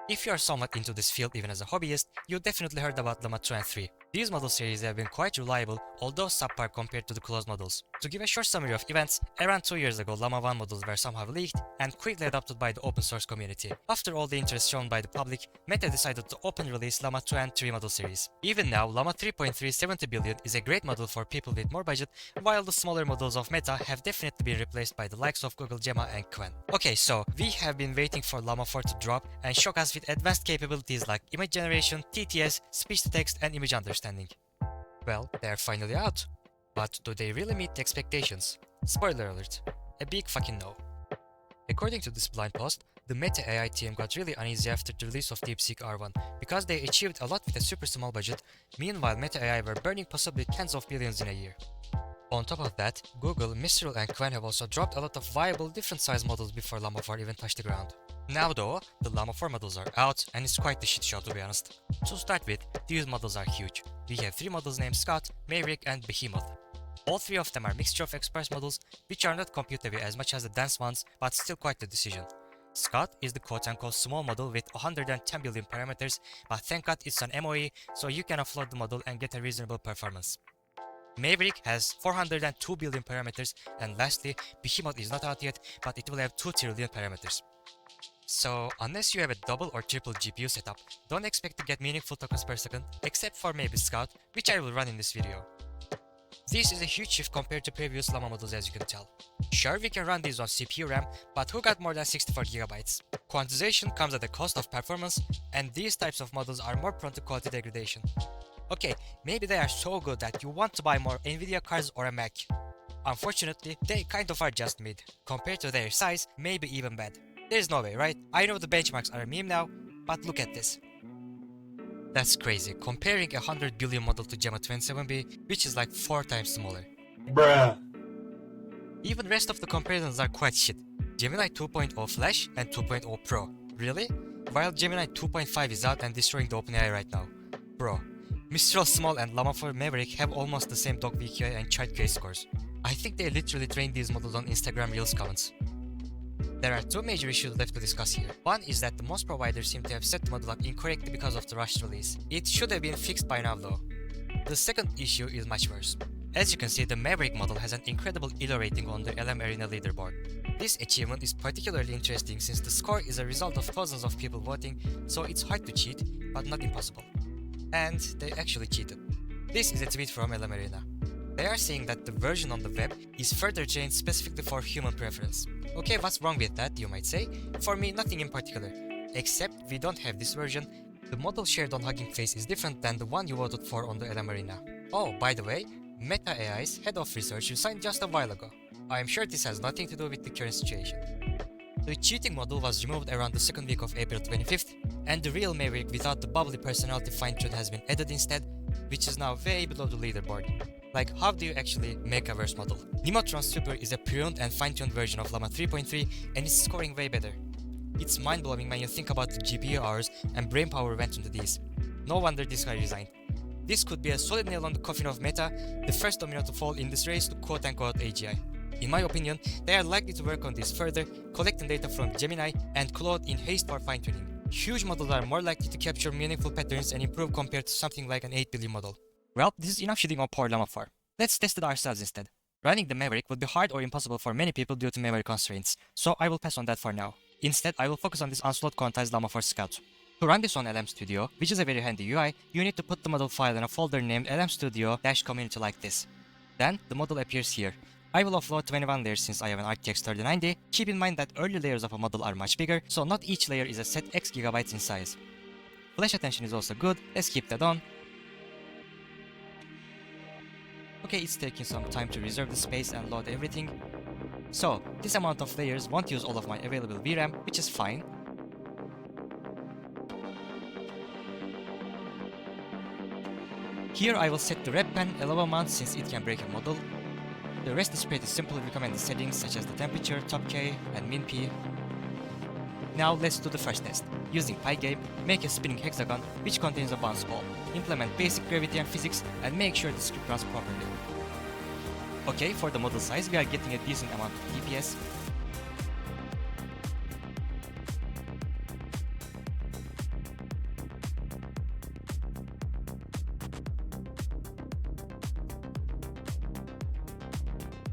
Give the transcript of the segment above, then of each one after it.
If you are somewhat into this field even as a hobbyist, you definitely heard about Llama 2 and 3. These model series have been quite reliable, although subpar compared to the closed models. To give a short summary of events, around 2 years ago Llama 1 models were somehow leaked and quickly adopted by the open source community. After all the interest shown by the public, Meta decided to open release Llama 2 and 3 model series. Even now, Llama 3.3 70 billion is a great model for people with more budget, while the smaller models of Meta have definitely been replaced by the likes of Google Llama and Qwen. Okay, so we have been waiting for Llama 4 to drop and shock us with advanced capabilities like image generation, TTS, speech-to-text and image understanding. Well, they are finally out. But do they really meet the expectations? Spoiler alert, a big fucking no. According to this blind post, the Meta AI team got really uneasy after the release of DeepSeek R1 because they achieved a lot with a super small budget, meanwhile Meta AI were burning possibly tens of billions in a year. On top of that, Google, Mistral and Qwen have also dropped a lot of viable different size models before Llama 4 even touched the ground. Now though, the Llama 4 models are out and it's quite the shit show to be honest. To start with, these models are huge. We have 3 models named Scott, Maverick and Behemoth. All 3 of them are mixture of express models, which are not compute heavy as much as the dense ones, but still quite the decision. Scott is the quote-unquote small model with 110 billion parameters, but thank God it's an MoE, so you can offload the model and get a reasonable performance. Maverick has 402 billion parameters, and lastly, Behemoth is not out yet, but it will have 2 trillion parameters. So, unless you have a double or triple GPU setup, don't expect to get meaningful tokens per second, except for maybe Scout, which I will run in this video. This is a huge shift compared to previous Llama models as you can tell. Sure, we can run these on CPU RAM, but who got more than 64GB? Quantization comes at the cost of performance, and these types of models are more prone to quality degradation. Okay, maybe they are so good that you want to buy more Nvidia cards or a Mac. Unfortunately, they kind of are just mid. Compared to their size, maybe even bad. There's no way, right? I know the benchmarks are a meme now, but look at this. That's crazy, comparing a 100 billion model to Llama 27B, which is like 4 times smaller. Bruh. Even rest of the comparisons are quite shit. Gemini 2.0 Flash and 2.0 Pro. Really? While Gemini 2.5 is out and destroying the OpenAI right now. Bro. Mistral Small and Llama 4 Maverick have almost the same DocVQI and ChatGPT scores. I think they literally trained these models on Instagram Reels comments. There are 2 major issues left to discuss here. One is that the most providers seem to have set the model up incorrectly because of the rushed release. It should have been fixed by now though. The second issue is much worse. As you can see, the Maverick model has an incredible ELO rating on the LM Arena leaderboard. This achievement is particularly interesting since the score is a result of thousands of people voting, so it's hard to cheat, but not impossible. And they actually cheated. This is a tweet from LM Arena. They are saying that the version on the web is further trained specifically for human preference. Okay, what's wrong with that, you might say? For me, nothing in particular. Except we don't have this version. The model shared on Hugging Face is different than the one you voted for on the LM Arena. Oh, by the way, Meta AI's head of research resigned just a while ago. I am sure this has nothing to do with the current situation. The cheating model was removed around the second week of April 25th, and the real Maverick without the bubbly personality fine-tune has been added instead, which is now way below the leaderboard. Like, how do you actually make a worse model? Nemotron Super is a pruned and fine-tuned version of Llama 3.3 and is scoring way better. It's mind-blowing when you think about the GPU hours and brainpower went into these. No wonder this guy resigned. This could be a solid nail on the coffin of Meta, the first domino to fall in this race to quote-unquote AGI. In my opinion, they are likely to work on this further, collecting data from Gemini and Claude in haste for fine-tuning. Huge models are more likely to capture meaningful patterns and improve compared to something like an 8 billion model. Well, this is enough shitting on poor Llama 4. Let's test it ourselves instead. Running the Maverick would be hard or impossible for many people due to memory constraints, so I will pass on that for now. Instead, I will focus on this unslot quantized Llama 4 Scout. To run this on LM Studio, which is a very handy UI, you need to put the model file in a folder named LM Studio-community like this. Then, the model appears here. I will offload 21 layers since I have an RTX 3090. Keep in mind that early layers of a model are much bigger, so not each layer is a set X gigabytes in size. Flash attention is also good, let's keep that on. Okay, it's taking some time to reserve the space and load everything. So, this amount of layers won't use all of my available VRAM, which is fine. Here I will set the rep pen a low amount since it can break a model. The rest is pretty simple recommended settings such as the temperature, top K, and min P. Now let's do the first test. Using Pygame, make a spinning hexagon which contains a bounce ball. Implement basic gravity and physics and make sure the script runs properly. Okay, for the model size we are getting a decent amount of TPS.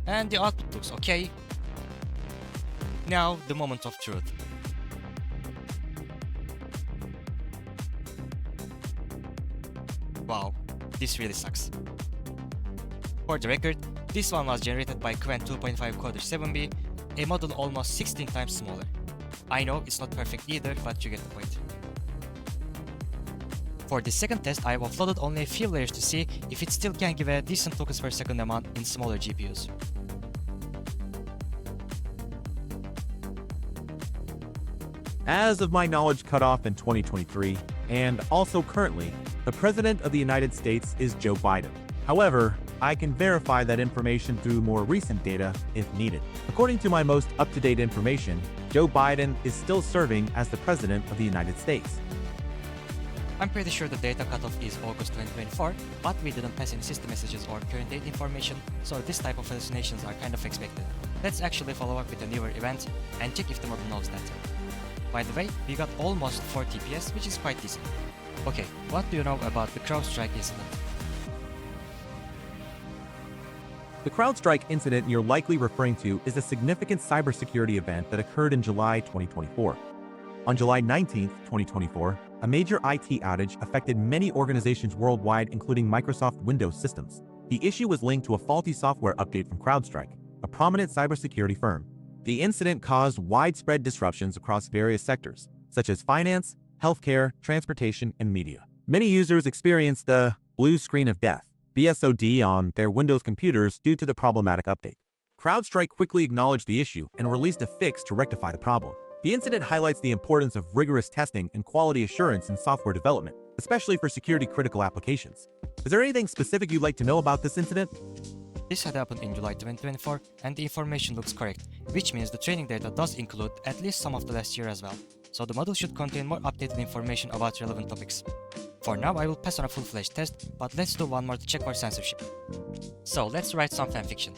and the output looks okay. Now, the moment of truth. Wow, this really sucks. For the record, this one was generated by Qwen2.5 Coder 7b, a model almost 16 times smaller. I know it's not perfect either, but you get the point. For the second test, I have offloaded only a few layers to see if it still can give a decent tokens per second amount in smaller GPUs. As of my knowledge cutoff in 2023, and also currently, the President of the United States is Joe Biden. However, I can verify that information through more recent data if needed. According to my most up-to-date information, Joe Biden is still serving as the President of the United States. I'm pretty sure the data cutoff is August 2024, but we didn't pass any system messages or current date information, so this type of hallucinations are kind of expected. Let's actually follow up with a newer event and check if the model knows that. By the way, we got almost 4 TPS, which is quite decent. Okay, what do you know about the CrowdStrike incident? The CrowdStrike incident you're likely referring to is a significant cybersecurity event that occurred in July 2024. On July 19, 2024, a major IT outage affected many organizations worldwide, including Microsoft Windows systems. The issue was linked to a faulty software update from CrowdStrike, a prominent cybersecurity firm. The incident caused widespread disruptions across various sectors, such as finance, healthcare, transportation, and media. Many users experienced the blue screen of death, BSOD, on their Windows computers due to the problematic update. CrowdStrike quickly acknowledged the issue and released a fix to rectify the problem. The incident highlights the importance of rigorous testing and quality assurance in software development, especially for security-critical applications. Is there anything specific you'd like to know about this incident? This had happened in July 2024, and the information looks correct, which means the training data does include at least some of the last year as well, so the model should contain more updated information about relevant topics. For now, I will pass on a full-fledged test, but let's do one more to check for censorship. So let's write some fanfiction.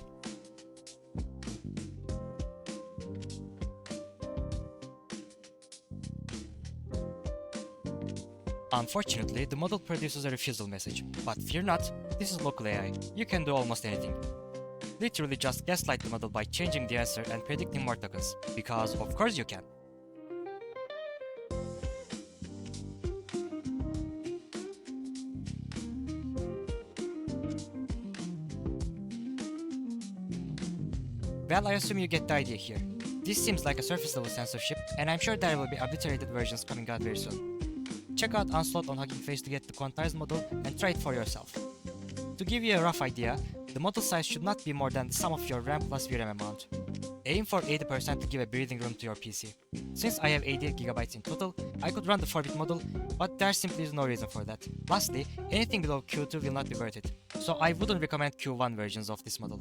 Unfortunately, the model produces a refusal message, but fear not, this is local AI, you can do almost anything. Literally just gaslight the model by changing the answer and predicting more tokens, because of course you can. Well, I assume you get the idea here. This seems like a surface level censorship, and I'm sure there will be obliterated versions coming out very soon. Check out Onslaught on Hugging Face to get the quantized model and try it for yourself. To give you a rough idea, the model size should not be more than the sum of your RAM plus VRAM amount. Aim for 80% to give a breathing room to your PC. Since I have 88GB in total, I could run the 4-bit model, but there simply is no reason for that. Lastly, anything below Q2 will not be worth it, so I wouldn't recommend Q1 versions of this model.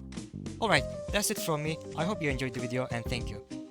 Alright, that's it from me. I hope you enjoyed the video and thank you.